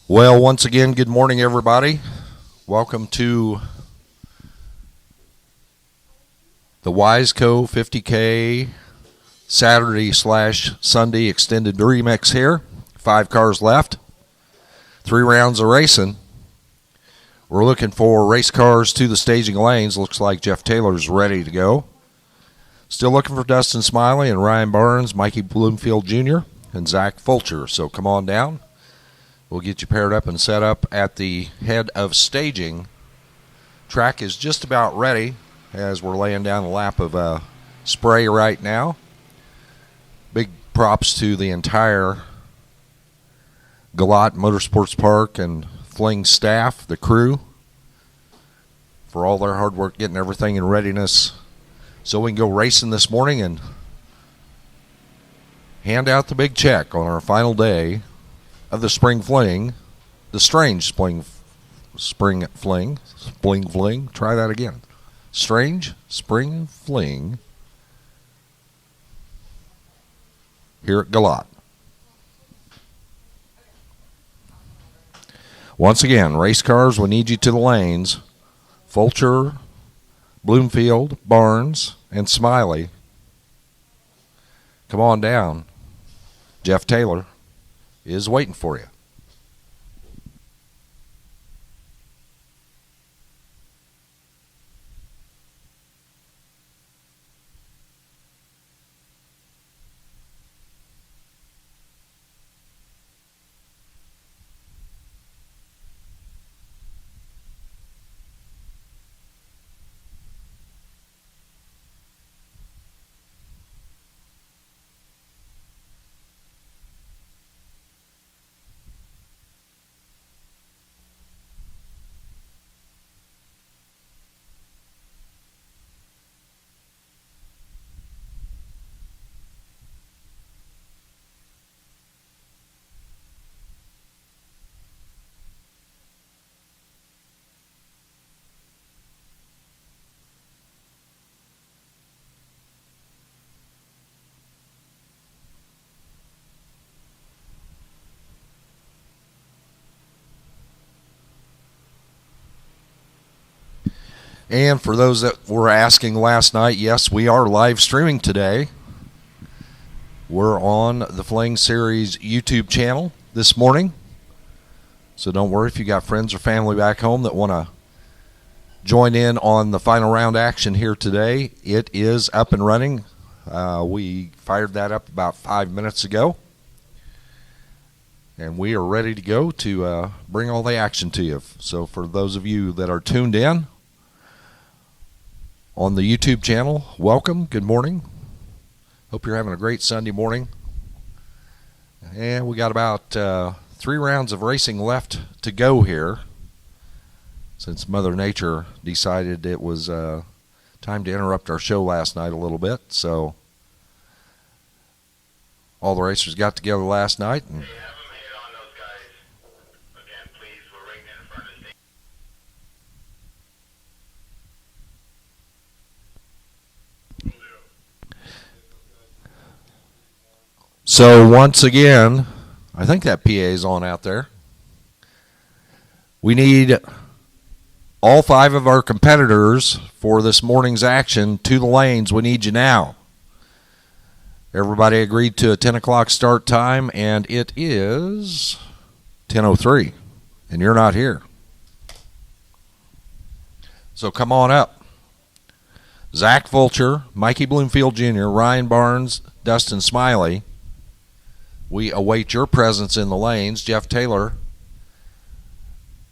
Well, once again, good morning, everybody. Welcome to the Wiseco 50K Saturday/Sunday extended remix here. 5 cars left, 3 rounds of racing. We're looking for race cars to the staging lanes. Looks like Jeff Taylor's ready to go. Still looking for Dustin Smiley and Ryan Barnes, Mikey Bloomfield Jr., and Zach Fulcher. So come on down. We'll get you paired up and set up at the head of staging. Track is just about ready as we're laying down a lap of spray right now. Big props to the entire Galot Motorsports Park and Fling staff, the crew, for all their hard work getting everything in readiness so we can go racing this morning and hand out the big check on our final day of the spring fling, the strange spring fling. Try that again. Strange spring fling here at Galot. Once again, race cars, we need you to the lanes. Fulcher, Bloomfield, Barnes, and Smiley. Come on down. Jeff Taylor is waiting for you. And for those that were asking last night, yes, we are live streaming today. We're on the Fling Series YouTube channel this morning. So don't worry if you got friends or family back home that want to join in on the final round action here today. It is up and running. We fired that up about 5 minutes ago. And we are ready to go to bring all the action to you. So for those of you that are tuned in on the YouTube channel, welcome, good morning. Hope you're having a great Sunday morning. And we got about 3 rounds of racing left to go here, since Mother Nature decided it was time to interrupt our show last night a little bit. So all the racers got together last night and so once again, I think that PA is on out there. We need all 5 of our competitors for this morning's action to the lanes. We need you now. Everybody agreed to a 10 o'clock start time, and it is 10:03, and you're not here. So come on up. Zach Fulcher, Mikey Bloomfield Jr., Ryan Barnes, Dustin Smiley. We await your presence in the lanes. Jeff Taylor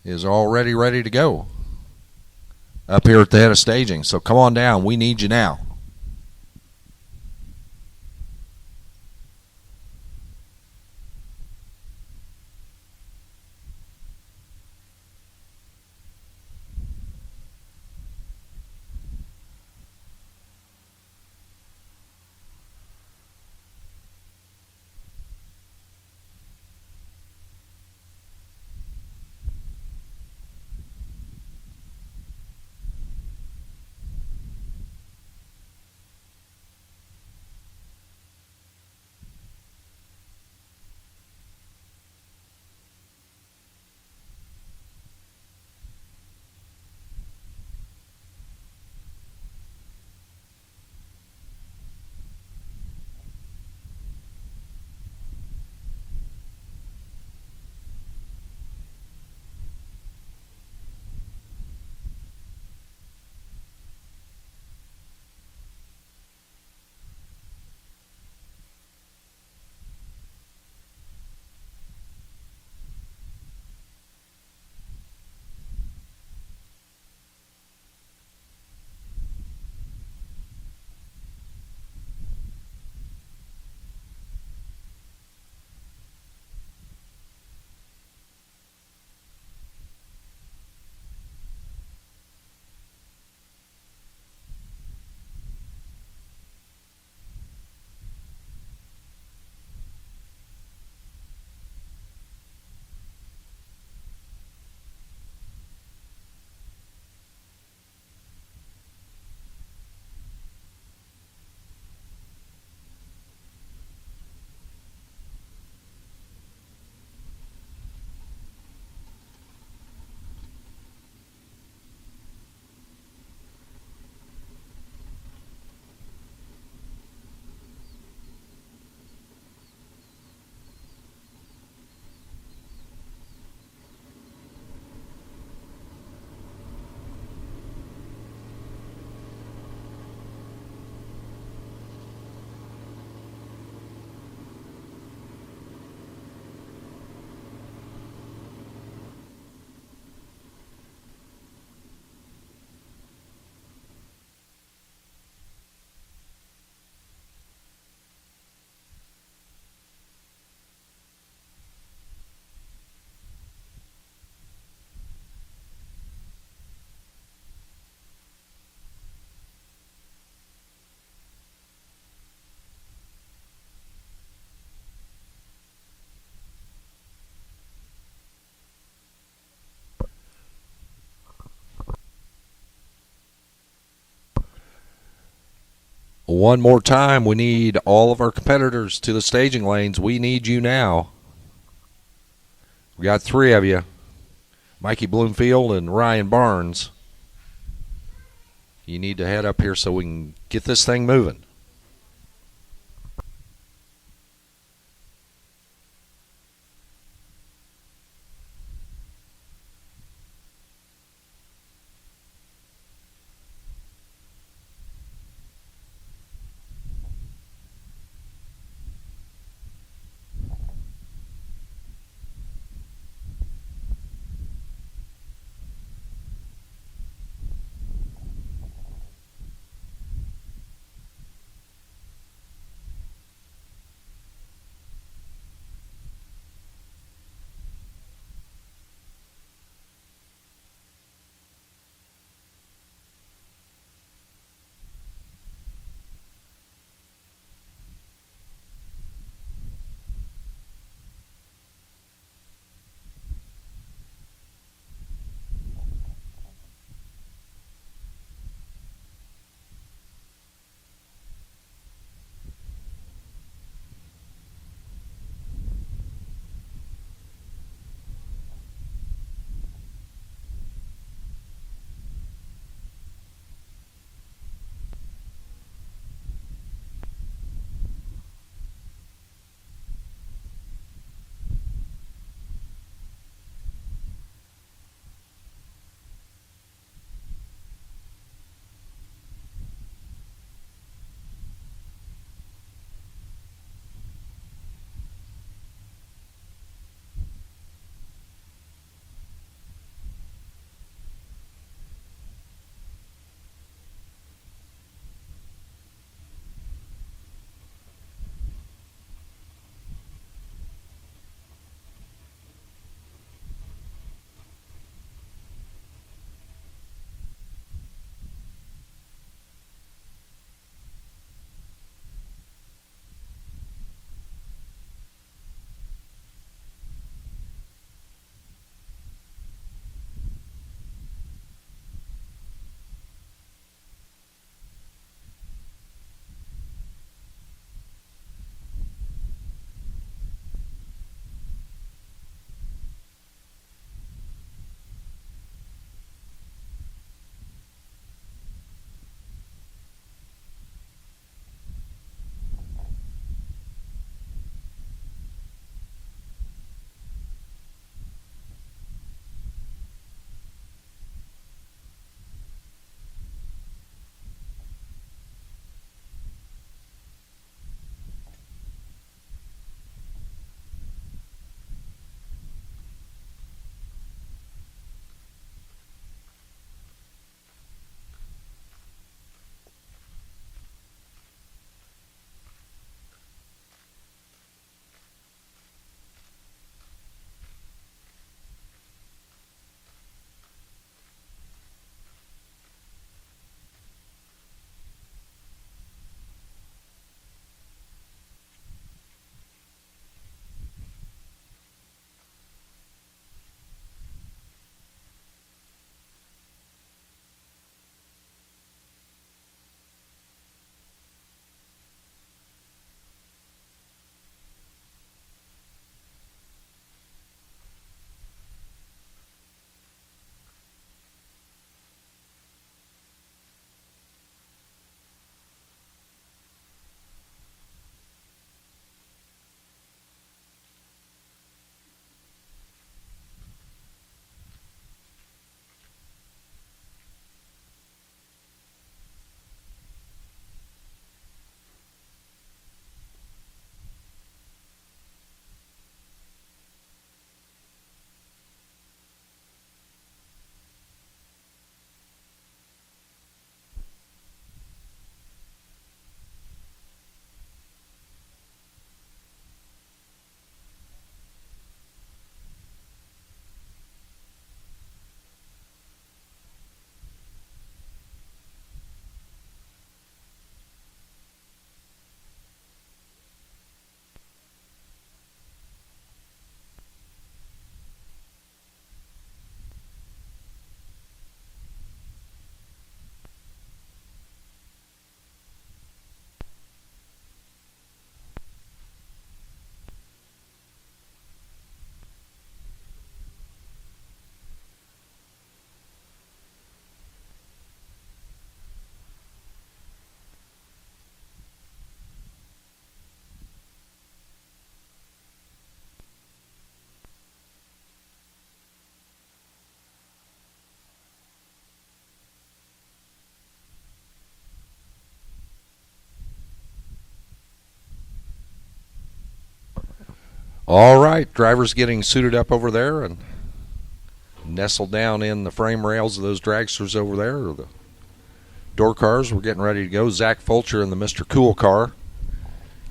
is already ready to go up here at the head of staging. So come on down. We need you now. One more time, we need all of our competitors to the staging lanes. We need you now. We got 3 of you, Mikey Bloomfield and Ryan Barnes. You need to head up here so we can get this thing moving. All right, drivers getting suited up over there and nestled down in the frame rails of those dragsters over there, or the door cars. We're getting ready to go. Zach Fulcher in the Mr. Cool car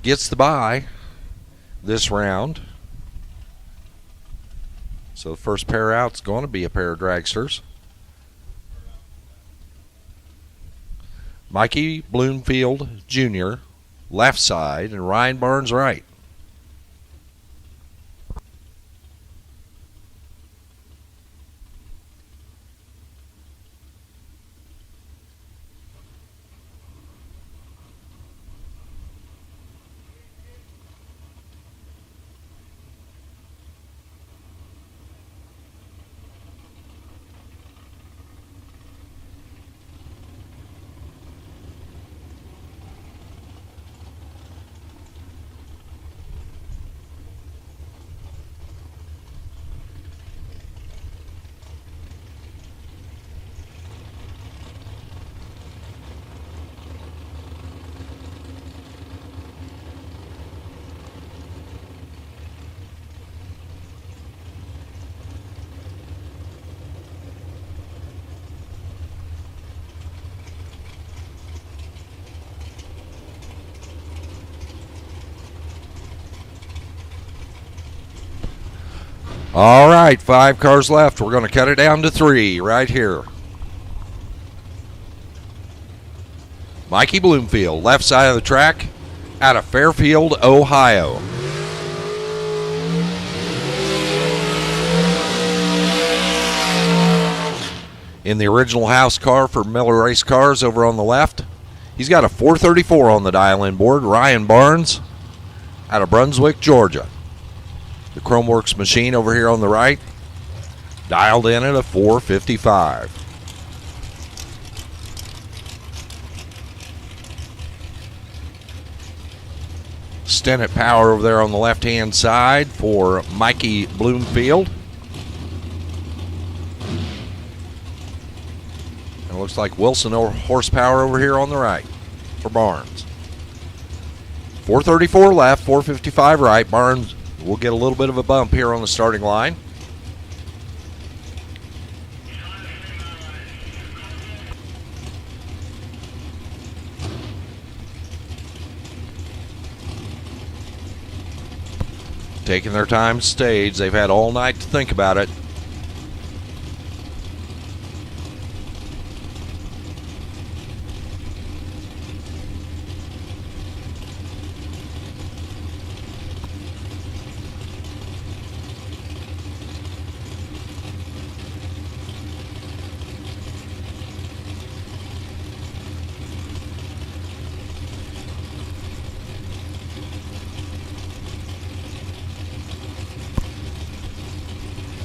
gets the bye this round. So the first pair out is going to be a pair of dragsters. Mikey Bloomfield Jr., left side, and Ryan Barnes right. All right, 5 cars left. We're going to cut it down to 3 right here. Mikey Bloomfield, left side of the track, out of Fairfield, Ohio. In the original house car for Miller Race Cars over on the left, he's got a 434 on the dial-in board. Ryan Barnes, out of Brunswick, Georgia. The Chromeworks machine over here on the right, dialed in at a 455. Stennett power over there on the left-hand side for Mikey Bloomfield. And it looks like Wilson horsepower over here on the right for Barnes. 434 left, 455 right. Barnes will get a little bit of a bump here on the starting line. Taking their time to stage. They've had all night to think about it.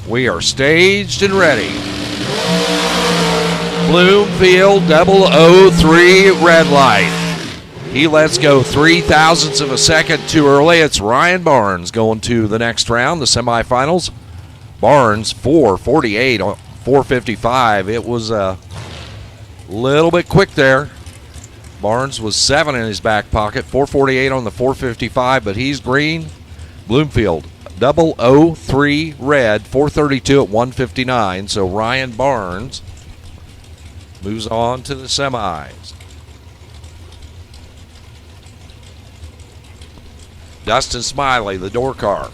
We are staged and ready. Bloomfield 003 red light. He lets go 0.003 of a second too early. It's Ryan Barnes going to the next round, the semifinals. Barnes 448 on 455. It was a little bit quick there. Barnes was 7 in his back pocket, 448 on the 455, but he's green. Bloomfield 003 red, 432 at 159. So Ryan Barnes moves on to the semis. Dustin Smiley, the door car.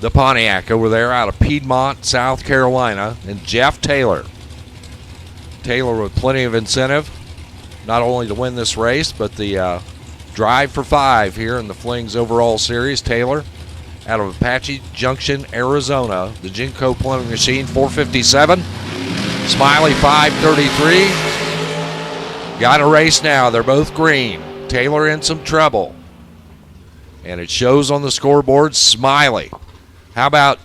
The Pontiac over there out of Piedmont, South Carolina. And Jeff Taylor. Taylor with plenty of incentive, not only to win this race, but the drive for 5 here in the Flings overall series. Taylor out of Apache Junction, Arizona. The Genco Plumbing Machine, 457. Smiley, 533. Got a race now. They're both green. Taylor in some trouble. And it shows on the scoreboard. Smiley. How about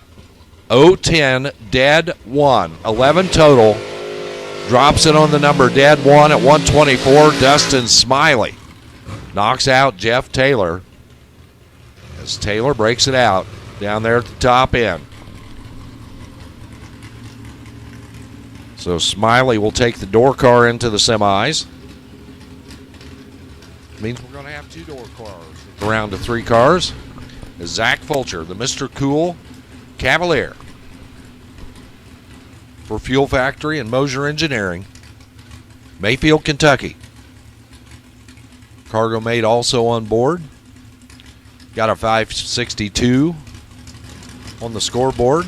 010, dead 1. 11 total. Drops it on the number dead 1 at 124. Dustin Smiley knocks out Jeff Taylor as Taylor breaks it out down there at the top end. So Smiley will take the door car into the semis. Means we're going to have 2 door cars. Around to 3 cars. is Zach Fulcher, the Mr. Cool Cavalier for Fuel Factory and Mosier Engineering, Mayfield, Kentucky. Cargo mate also on board. Got a 562 on the scoreboard.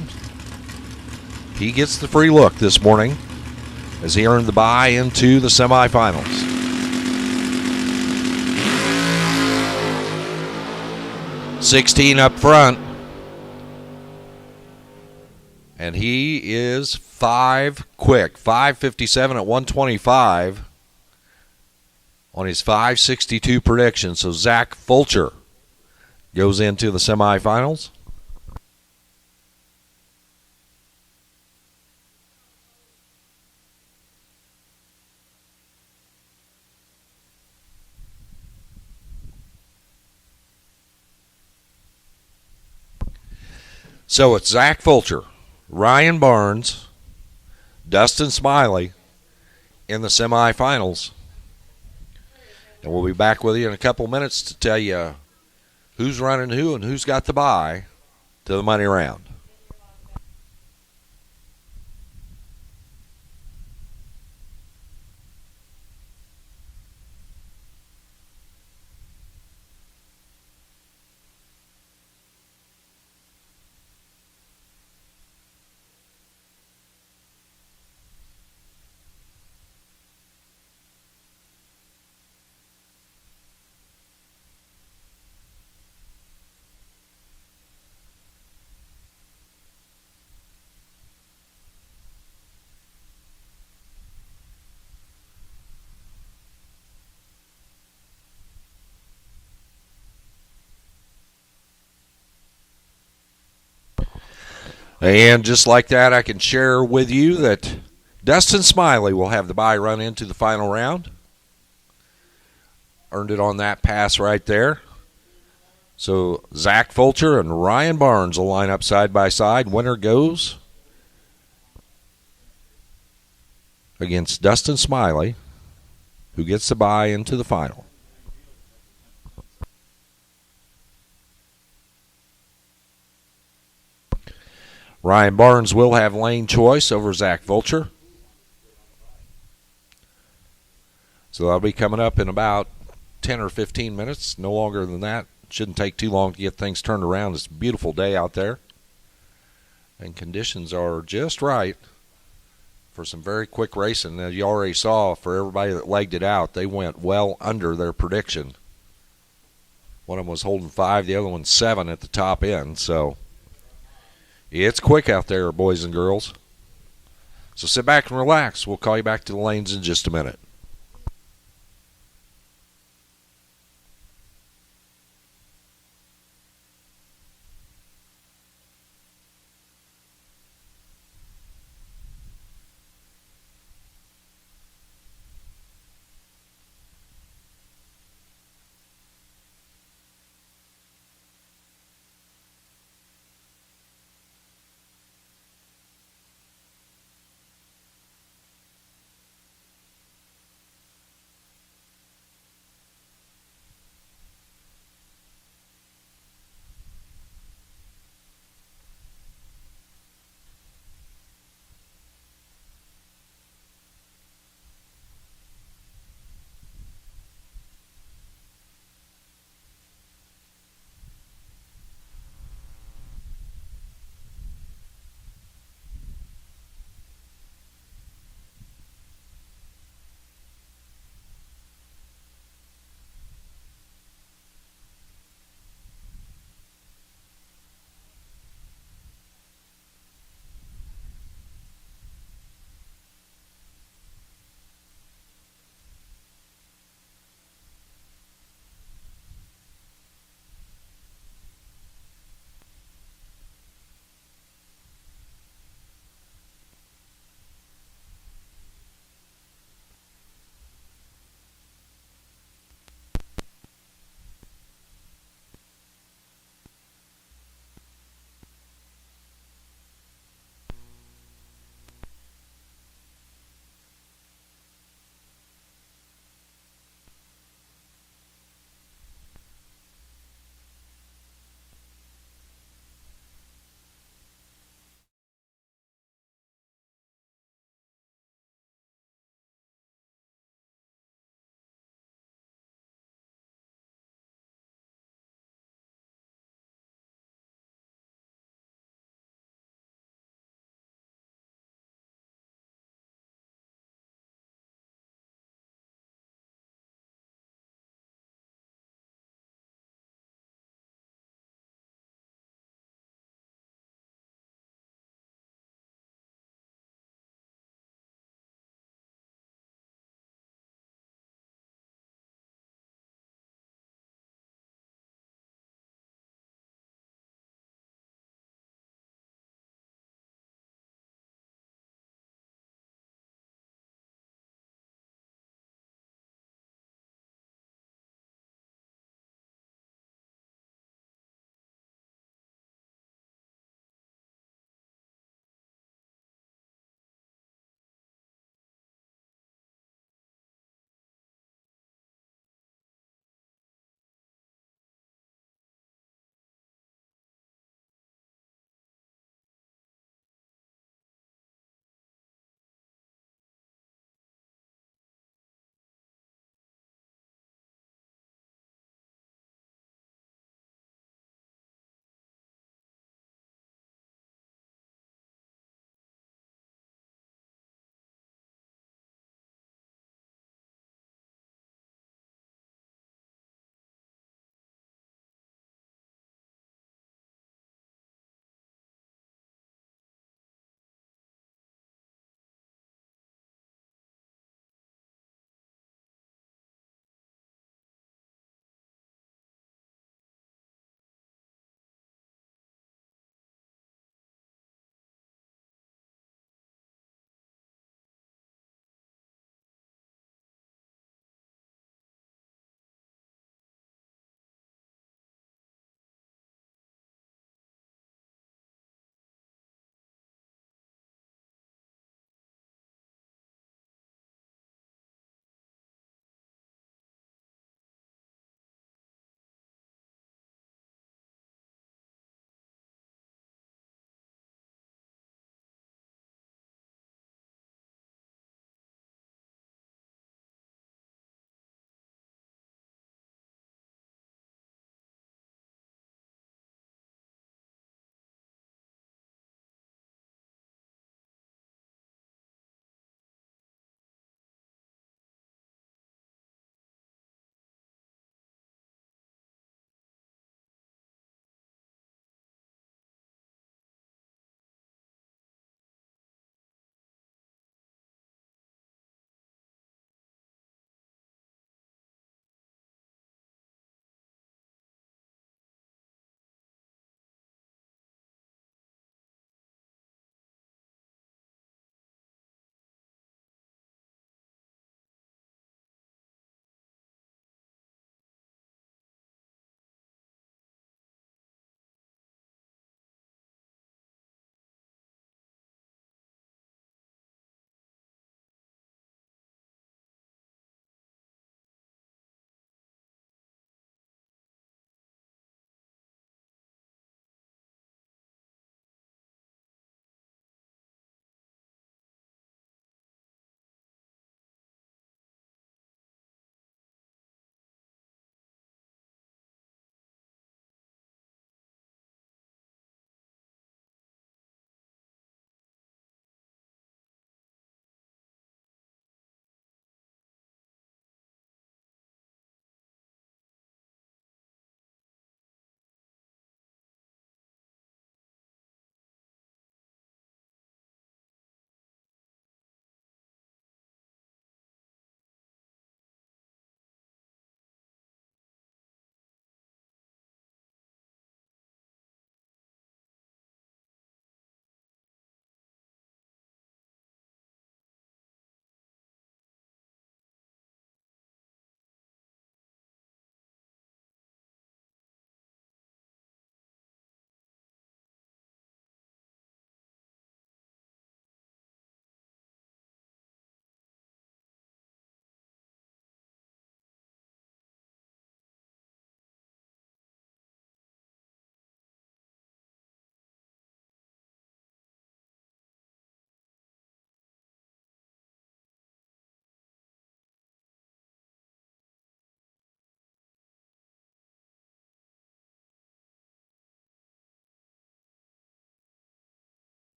He gets the free look this morning as he earned the bye into the semifinals. $16 up front. And he is 5 quick. 5:57 at 125 on his 5:62 prediction. So Zach Fulcher goes into the semifinals. So it's Zach Fulcher, Ryan Barnes, Dustin Smiley in the semifinals. And we'll be back with you in a couple minutes to tell you who's running who and who's got the bye to the money round. And just like that, I can share with you that Dustin Smiley will have the bye run into the final round. Earned it on that pass right there. So Zach Fulcher and Ryan Barnes will line up side by side. Winner goes against Dustin Smiley, who gets the bye into the final. Ryan Barnes will have lane choice over Zach Fulcher. So that'll be coming up in about 10 or 15 minutes, no longer than that. Shouldn't take too long to get things turned around. It's a beautiful day out there, and conditions are just right for some very quick racing. As you already saw, for everybody that legged it out, they went well under their prediction. One of them was holding 5, the other one 7 at the top end. So it's quick out there, boys and girls. So sit back and relax. We'll call you back to the lanes in just a minute.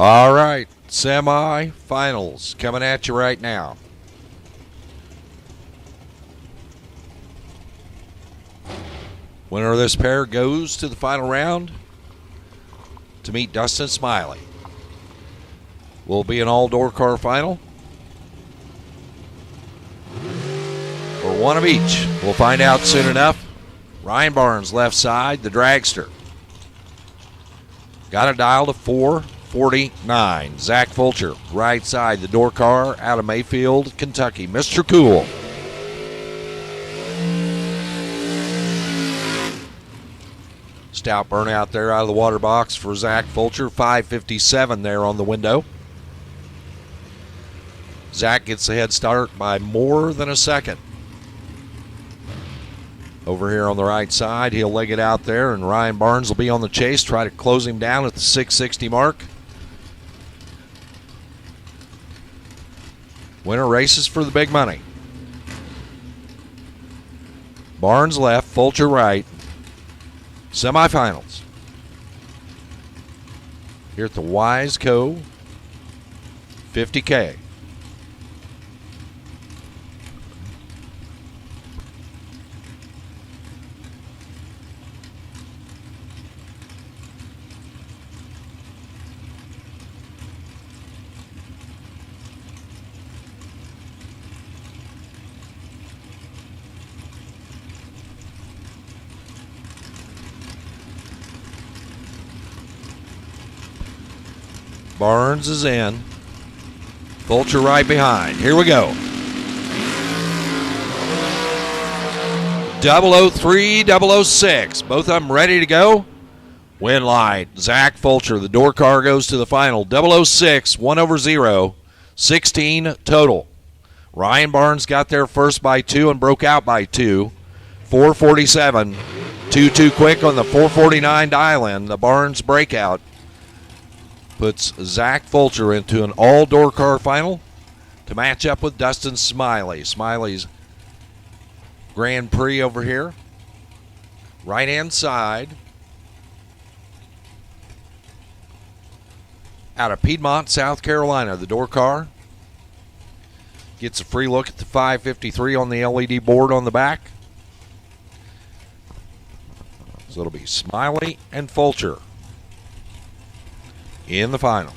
All right, semi-finals coming at you right now. Winner of this pair goes to the final round to meet Dustin Smiley. Will be an all-door car final, or one of each. We'll find out soon enough. Ryan Barnes, left side, the dragster. Got a dial to 449. Zach Fulcher, right side, the door car out of Mayfield, Kentucky. Mr. Cool. Stout burnout there out of the water box for Zach Fulcher. 5:57 there on the window. Zach gets the head start by more than a second. Over here on the right side, he'll leg it out there, and Ryan Barnes will be on the chase, try to close him down at the 660 mark. Winner races for the big money. Barnes left, Fulcher right. Semifinals. Here at the Wiseco 50K. Barnes is in. Fulcher right behind. Here we go. 003, 006. Both of them ready to go. Win light. Zach Fulcher. The door car goes to the final. 006, 1/0. 16 total. Ryan Barnes got there first by 2 and broke out by 2. 447. 2 quick on the 449 dial-in. The Barnes breakout puts Zach Fulcher into an all-door car final to match up with Dustin Smiley. Smiley's Grand Prix over here. Right-hand side. Out of Piedmont, South Carolina, the door car. Gets a free look at the 553 on the LED board on the back. So it'll be Smiley and Fulcher in the final.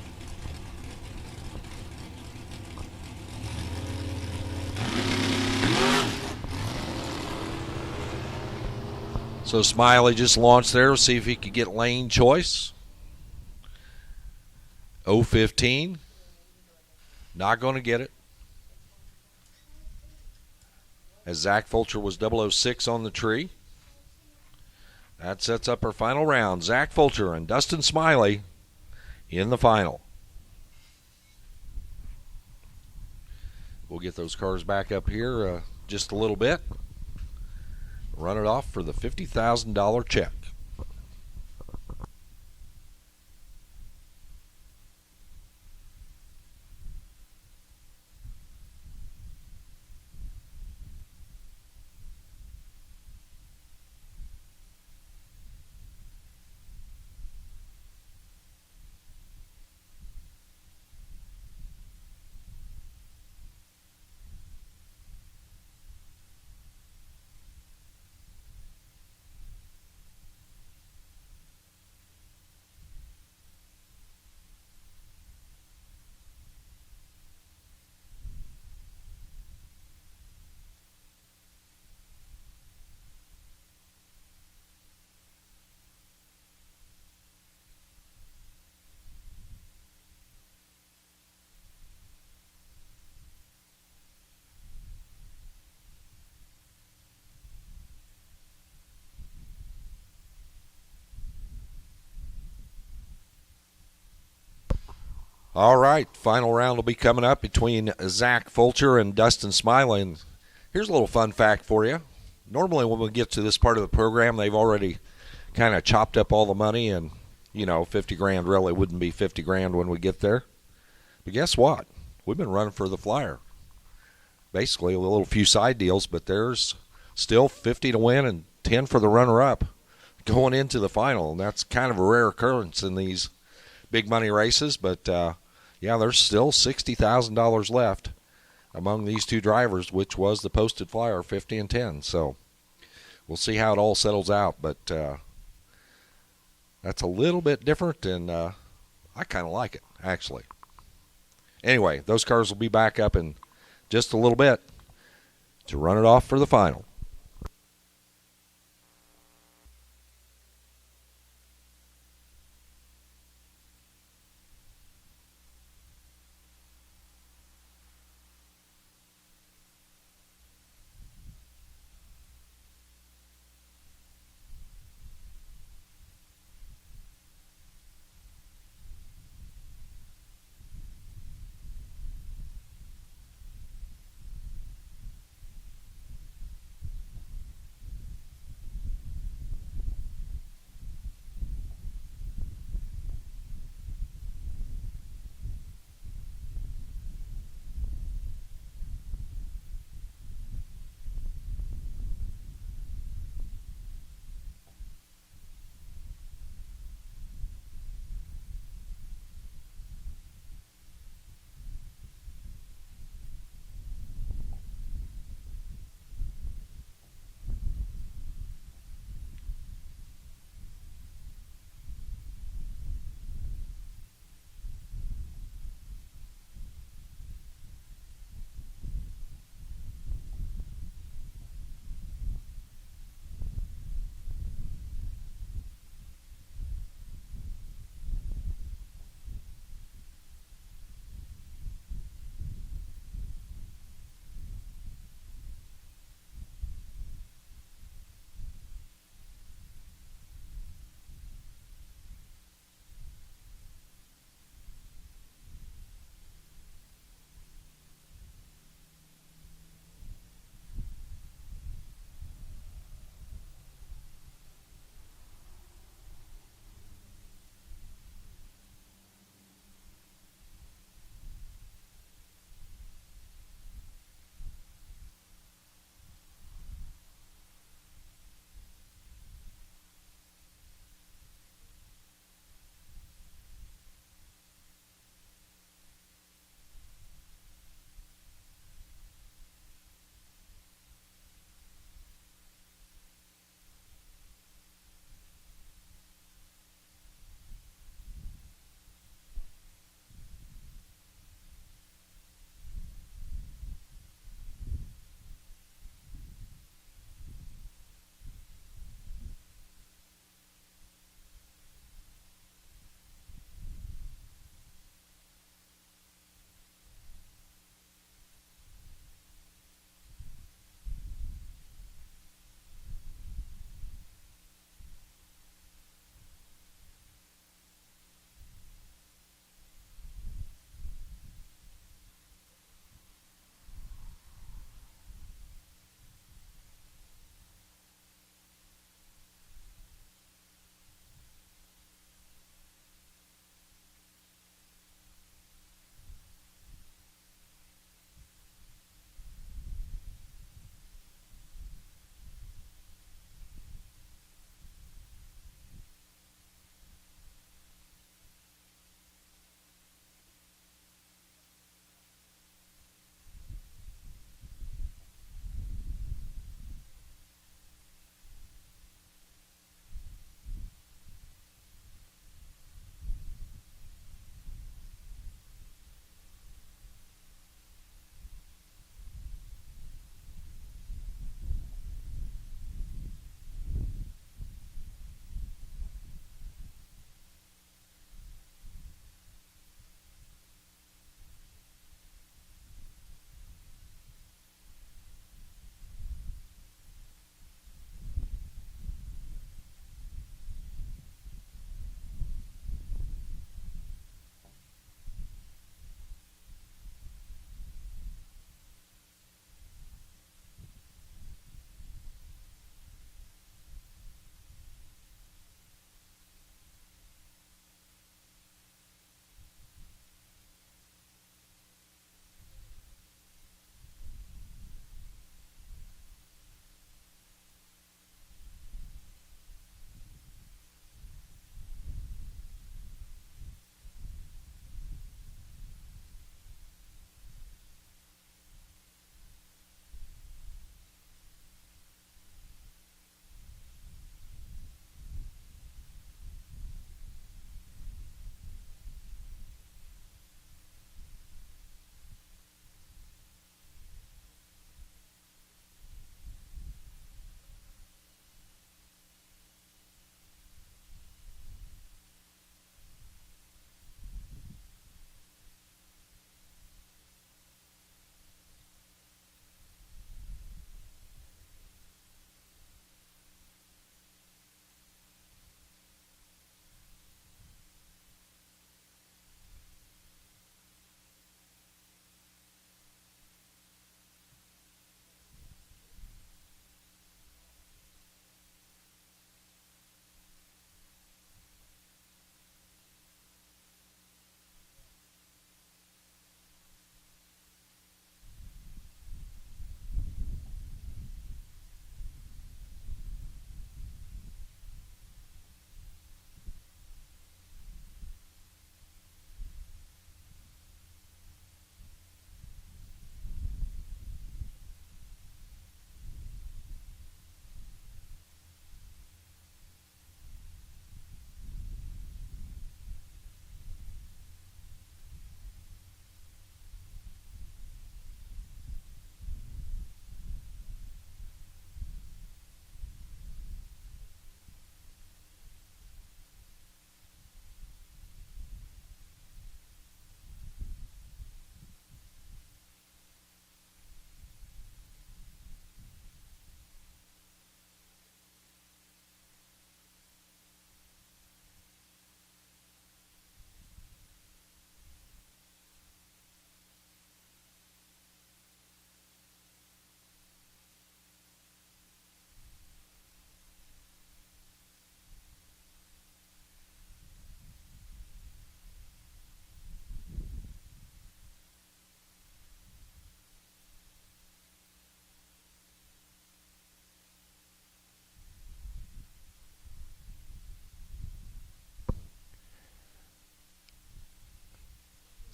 So Smiley just launched there, see if he could get lane choice. 015. Not going to get it. As Zach Fulcher was 006 on the tree. That sets up our final round. Zach Fulcher and Dustin Smiley in the final. We'll get those cars back up here just a little bit. Run it off for the $50,000 check. All right, final round will be coming up between Zach Fulcher and Dustin Smiley. And here's a little fun fact for you. Normally when we get to this part of the program, they've already kind of chopped up all the money, and, you know, 50 grand really wouldn't be 50 grand when we get there. But guess what? We've been running for the flyer. Basically, a little few side deals, but there's still 50 to win and 10 for the runner-up going into the final. And that's kind of a rare occurrence in these big money races. But yeah, there's still $60,000 left among these two drivers, which was the posted flyer 50 and 10. So we'll see how it all settles out. But that's a little bit different, and I kind of like it, actually. Anyway, those cars will be back up in just a little bit to run it off for the final.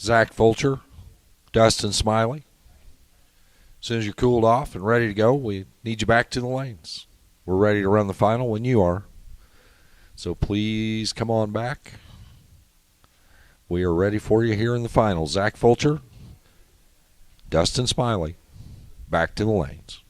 Zach Fulcher, Dustin Smiley. As soon as you're cooled off and ready to go, we need you back to the lanes. We're ready to run the final when you are. So please come on back. We are ready for you here in the final. Zach Fulcher, Dustin Smiley, back to the lanes.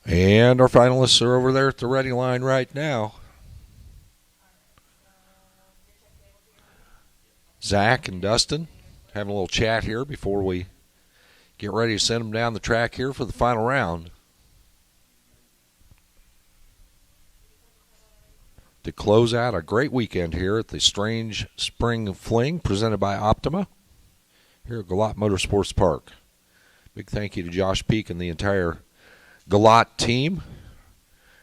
And our finalists are over there at the ready line right now. Zach and Dustin having a little chat here before we get ready to send them down the track here for the final round. To close out a great weekend here at the Strange Spring Fling presented by Optima here at Galot Motorsports Park. Big thank you to Josh Peak and the entire Galot team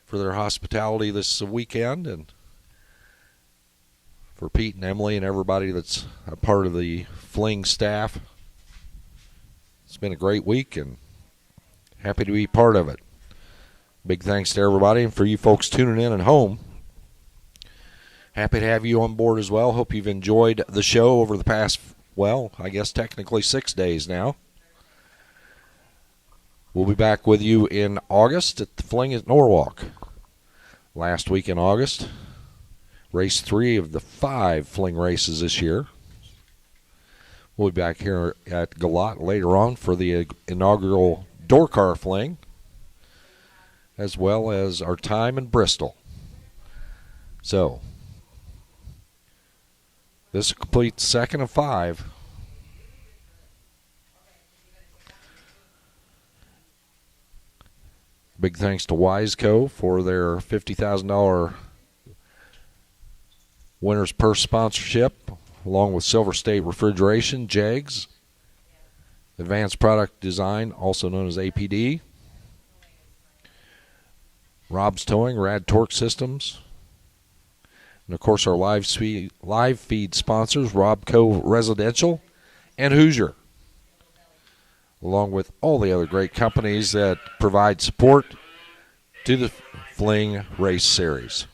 for their hospitality this weekend, and for Pete and Emily and everybody that's a part of the Fling staff. It's been a great week and happy to be part of it. Big thanks to everybody, and for you folks tuning in at home, happy to have you on board as well. Hope you've enjoyed the show over the past well, I guess technically 6 days now. We'll be back with you in August at the Fling at Norwalk. Last week in August, race 3 of the 5 Fling races this year. We'll be back here at Galot later on for the inaugural door car Fling, as well as our time in Bristol. So, this completes second of 5. Big thanks to Wiseco for their $50,000 winner's purse sponsorship, along with Silver State Refrigeration, JEGS, Advanced Product Design, also known as APD, Rob's Towing, Rad Torque Systems, and of course our live feed sponsors, Robco Residential and Hoosier, along with all the other great companies that provide support to the Fling Race Series.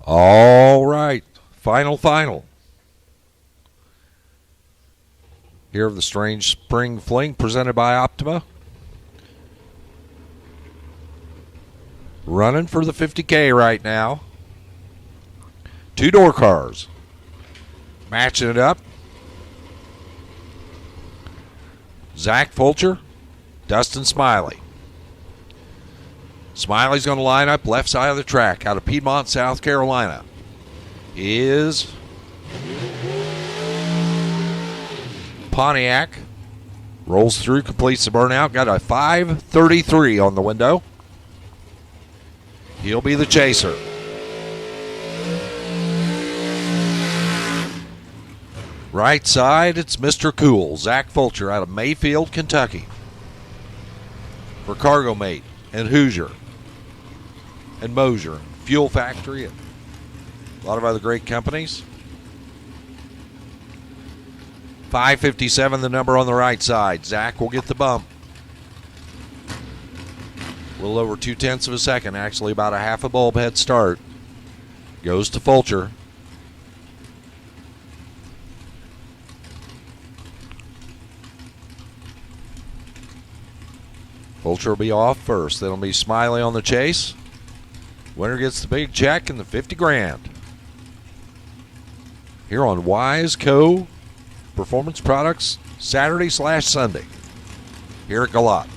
All right, final. Here of the Strange Spring Fling presented by Optima. Running for the 50K right now. 2 door cars. Matching it up. Zach Fulcher, Dustin Smiley. Smiley's going to line up left side of the track out of Piedmont, South Carolina. Is Pontiac. Rolls through, completes the burnout. Got a 5:33 on the window. He'll be the chaser. Right side, it's Mr. Cool, Zach Fulcher out of Mayfield, Kentucky. For Cargo Mate and Hoosier and Mosier, Fuel Factory, and a lot of other great companies. 5:57, the number on the right side. Zach will get the bump. A little over 0.2 of a second, actually about a half a bulb head start. Goes to Fulcher. Fulcher will be off first. Then it'll be Smiley on the chase. Winner gets the big check and the 50 grand. Here on Wiseco Performance Products, Saturday/Sunday. Here at Galot.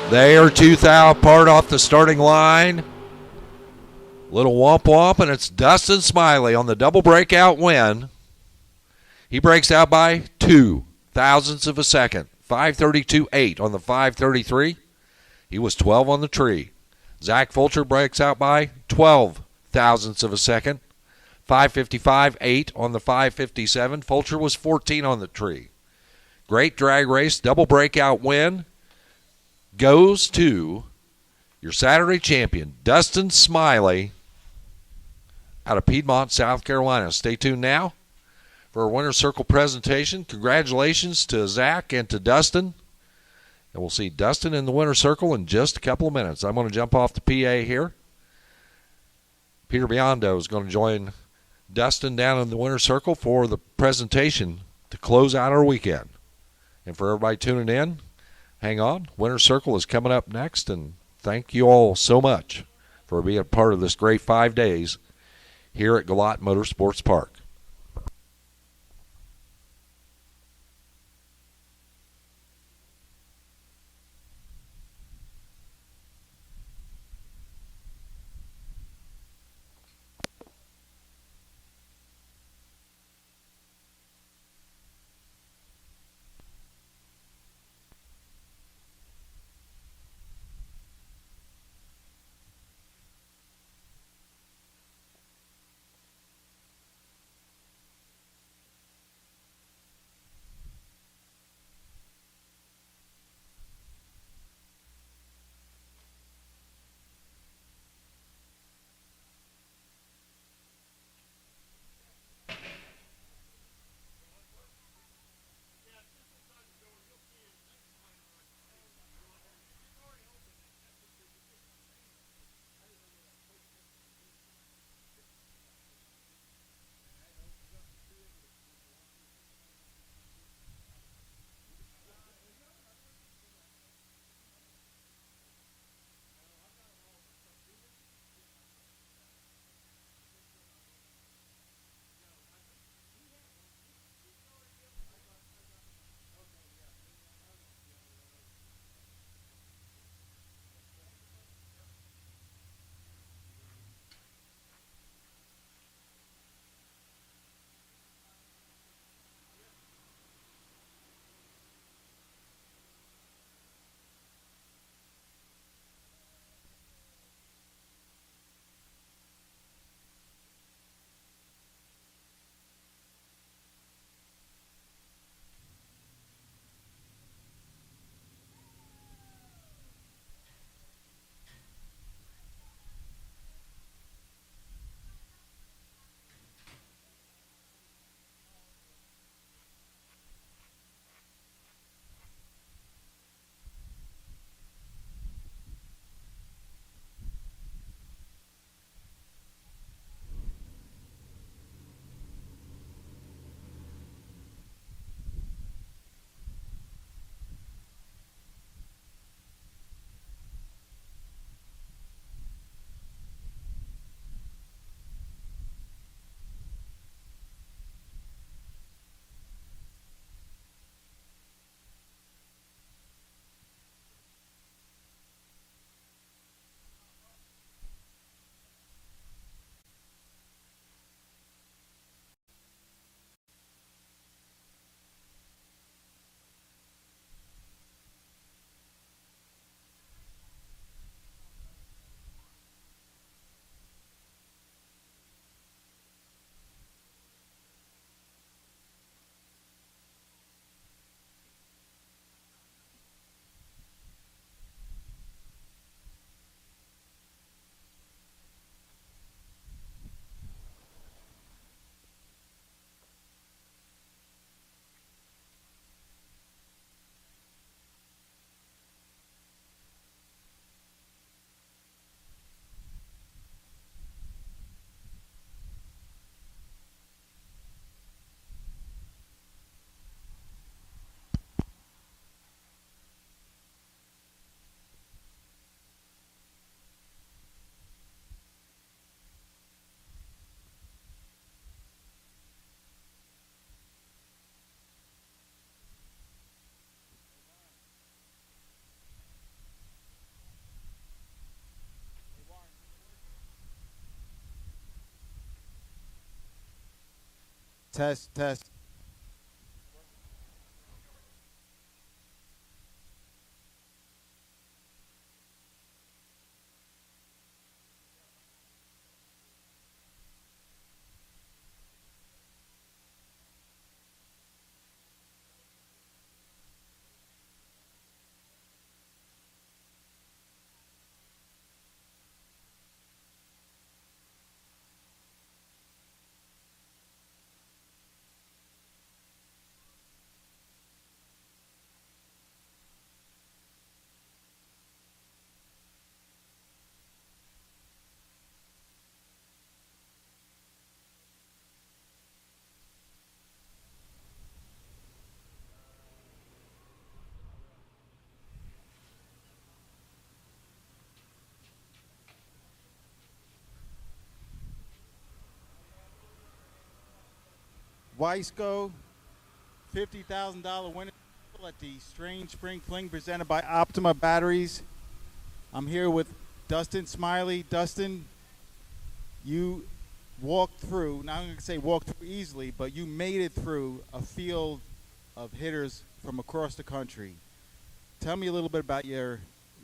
They are 2 thou apart off the starting line. Little womp womp, and it's Dustin Smiley on the double breakout win. He breaks out by 2 thousandths of a second. 5:32.8 on the 5:33. He was 12 on the tree. Zach Fulcher breaks out by 12 thousandths of a second. 5:55.8 on the 5:57. Fulcher was 14 on the tree. Great drag race, double breakout win goes to your Saturday champion, Dustin Smiley, out of Piedmont, South Carolina. Stay tuned now for a Winner's Circle presentation. Congratulations to Zach and to Dustin. And we'll see Dustin in the Winner's Circle in just a couple of minutes. I'm going to jump off the PA here. Peter Biondo is going to join Dustin down in the Winner's Circle for the presentation to close out our weekend. And for everybody tuning in, hang on. Winner's Circle is coming up next, and thank you all so much for being a part of this great 5 days here at Galot Motorsports Park. Test, test. Wiseco, $50,000 winner at the Strange Spring Fling presented by Optima Batteries. I'm here with Dustin Smiley. Dustin, you walked through, not going to say walked through easily, but you made it through a field of hitters from across the country. Tell me a little bit about your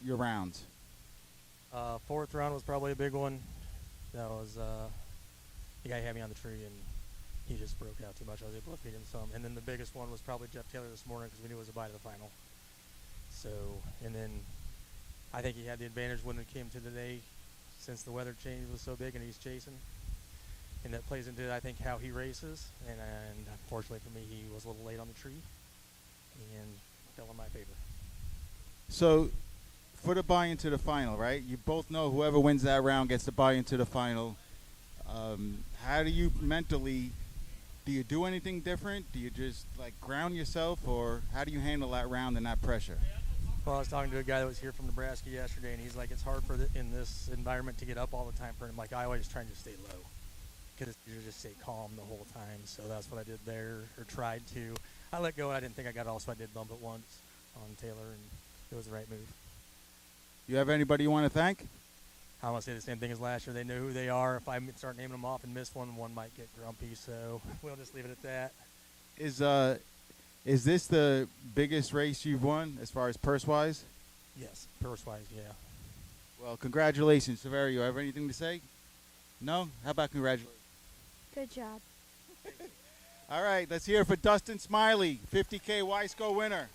rounds. Fourth round was probably a big one. That was the guy had me on the tree and he just broke out too much. I was able to feed him some. And then the biggest one was probably Jeff Taylor this morning because we knew it was a bye to the final. So, and then I think he had the advantage when it came to today since the weather change was so big and he's chasing. And that plays into, I think, how he races. And unfortunately for me, he was a little late on the tree and fell in my favor. So, for the buy into the final, right? You both know whoever wins that round gets the buy into the final. How do you mentally, do you do anything different? Do you just like ground yourself, or how do you handle that round and that pressure? Well, I was talking to a guy that was here from Nebraska yesterday, and he's like, it's hard in this environment to get up all the time for him. Like, I always try to stay low because you just stay calm the whole time. So that's what I did there, or tried to. I let go, and I didn't think I got all, so I did bump it once on Taylor, and it was the right move. You have anybody you want to thank? I want to say the same thing as last year. They know who they are. If I start naming them off and miss one, one might get grumpy. So we'll just leave it at that. Is this the biggest race you've won as far as purse wise? Yes, purse-wise, yeah. Well, congratulations, Severio. You have anything to say? No? How about congratulations? Good job. All right, let's hear it for Dustin Smiley, 50K Wiseco winner.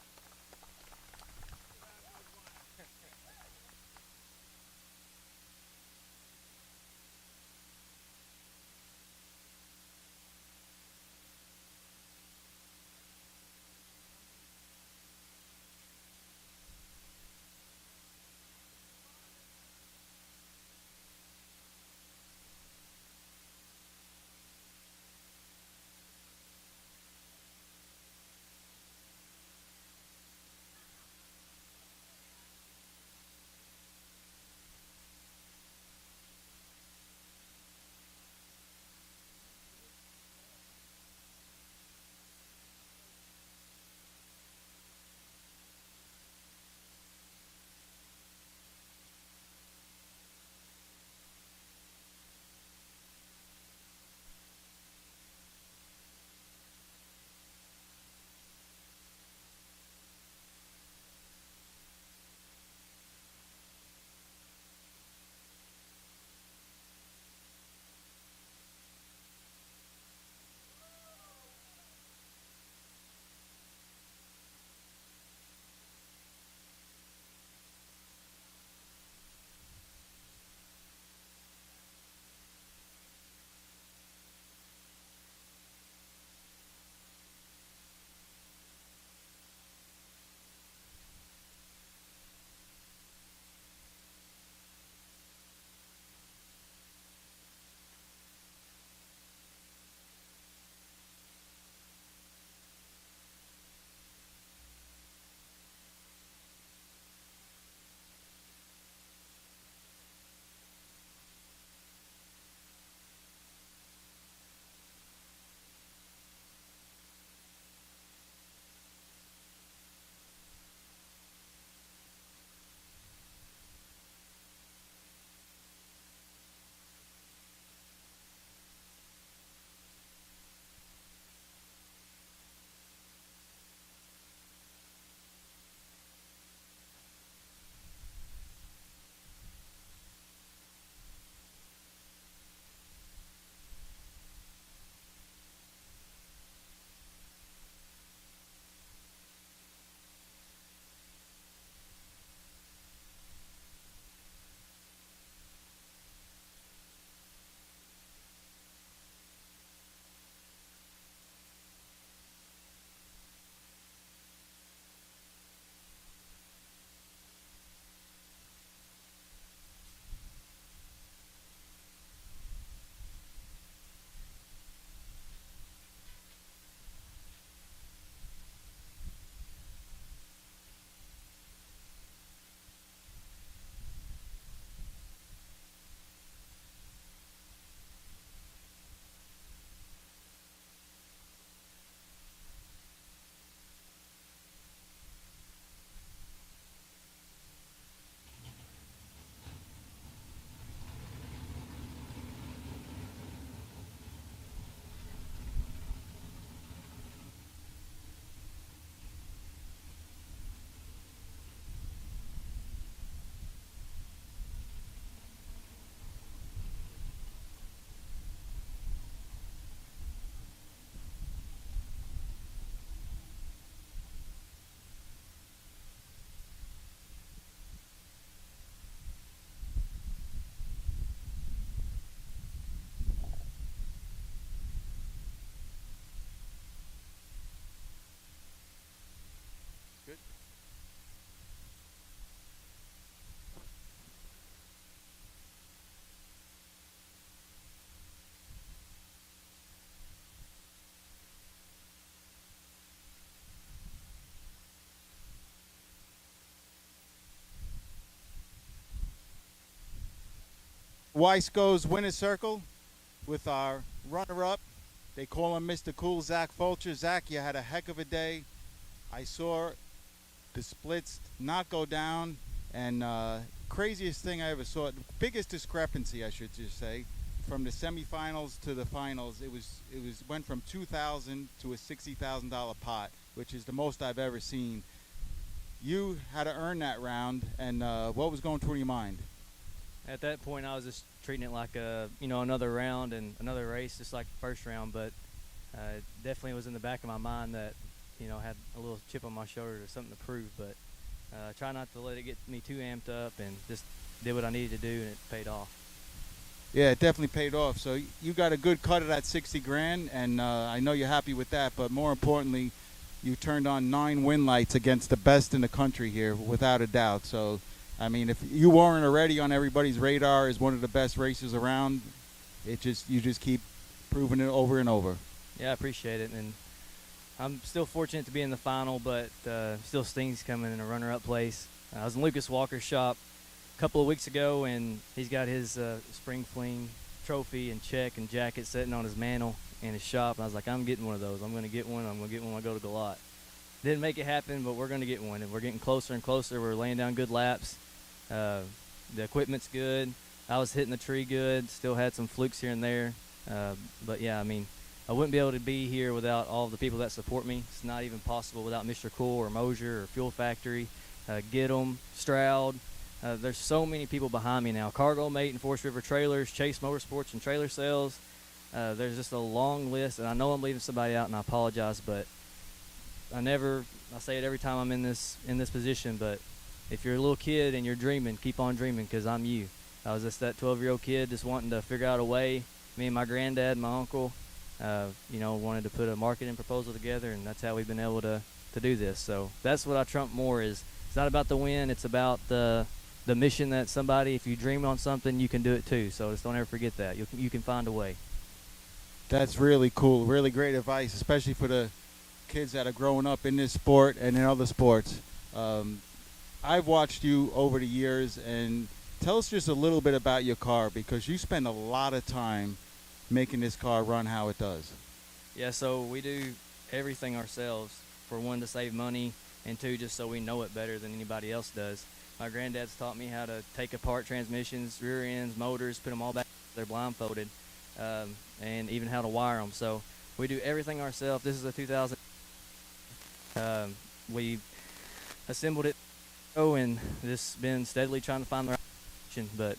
Wiseco's winner's circle with our runner-up. They call him Mr. Cool, Zach Fulcher. Zach, you had a heck of a day. I saw the splits not go down, and craziest thing I ever saw, the biggest discrepancy, I should just say, from the semifinals to the finals, it went from $2,000 to a $60,000 pot, which is the most I've ever seen. You had to earn that round, and what was going through your mind? At that point, I was just treating it like another round and another race, just like the first round. But definitely was in the back of my mind that, had a little chip on my shoulder or something to prove. But try not to let it get me too amped up, and just did what I needed to do, and it paid off. Yeah, it definitely paid off. So you got a good cut of that 60 grand, and I know you're happy with that. But more importantly, you turned on 9 win lights against the best in the country here, without a doubt. So, I mean, if you weren't already on everybody's radar as one of the best racers around, you just keep proving it over and over. Yeah, I appreciate it, and I'm still fortunate to be in the final, but still stings coming in a runner-up place. I was in Lucas Walker's shop a couple of weeks ago, and he's got his spring fling trophy and check and jacket sitting on his mantle in his shop. And I was like, I'm getting one of those. I'm going to get one. I'm going to get one when I go to Galot. Didn't make it happen, but we're going to get one, and we're getting closer and closer. We're laying down good laps. The equipment's good. I was hitting the tree good. Still had some flukes here and there. But, yeah, I mean, I wouldn't be able to be here without all the people that support me. It's not even possible without Mr. Cool or Mosier or Fuel Factory, Get 'em, Stroud. There's so many people behind me now. Cargo Mate and Forest River Trailers, Chase Motorsports and Trailer Sales. There's just a long list, and I know I'm leaving somebody out, and I apologize, but I say it every time I'm in this position, but if you're a little kid and you're dreaming, keep on dreaming, because I'm you. I was just that 12-year-old kid just wanting to figure out a way. Me and my granddad and my uncle, wanted to put a marketing proposal together, and that's how we've been able to do this. So that's what I trump more is it's not about the win, it's about the mission that somebody, if you dream on something, you can do it too. So just don't ever forget that. You can find a way. That's really cool. Really great advice, especially for the kids that are growing up in this sport and in other sports. I've watched you over the years, and tell us just a little bit about your car, because you spend a lot of time making this car run how it does. Yeah, so we do everything ourselves, for one, to save money, and two, just so we know it better than anybody else does. My granddad's taught me how to take apart transmissions, rear ends, motors, put them all back. They're blindfolded, and even how to wire them. So we do everything ourselves. This is a 2000. We assembled it, and just been steadily trying to find the right option. But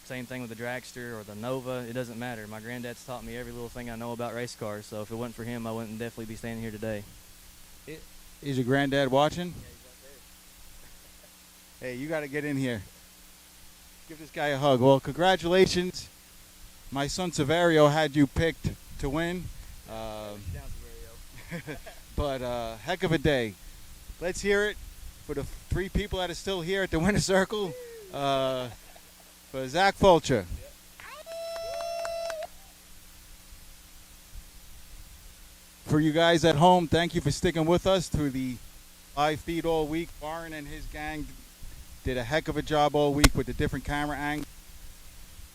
same thing with the Dragster or the Nova. It doesn't matter. My granddad's taught me every little thing I know about race cars. So if it wasn't for him, I wouldn't definitely be standing here today. Is your granddad watching? Yeah, he's right there. Hey, you got to get in here. Give this guy a hug. Well, congratulations. My son Severio had you picked to win. But heck of a day. Let's hear it for the 3 people that are still here at the winner's circle. For Zach Fulcher. For you guys at home, thank you for sticking with us through the live feed all week. Warren and his gang did a heck of a job all week with the different camera angles.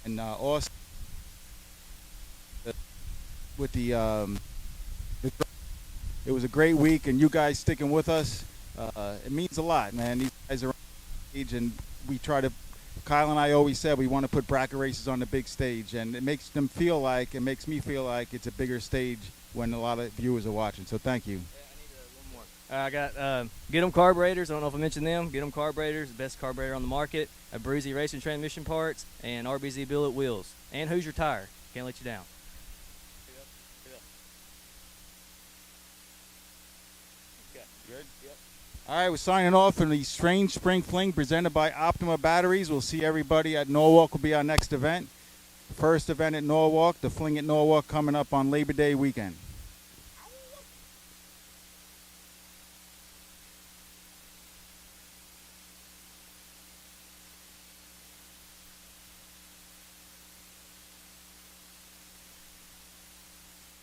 And Austin with it was a great week, and you guys sticking with us, it means a lot, man. These guys are on stage, and we try to, Kyle and I always said we want to put bracket races on the big stage, and it makes me feel like it's a bigger stage when a lot of viewers are watching. So thank you. Yeah, I need one more. I got Get 'em carburetors. I don't know if I mentioned them. Get 'em carburetors, the best carburetor on the market. A Breezy Racing transmission parts, and RBZ billet wheels. And Hoosier tire. Can't let you down. Good? Yep. All right, we're signing off from the Strange Spring Fling presented by Optima Batteries. We'll see everybody at Norwalk will be our next event. First event at Norwalk, the Fling at Norwalk, coming up on Labor Day weekend.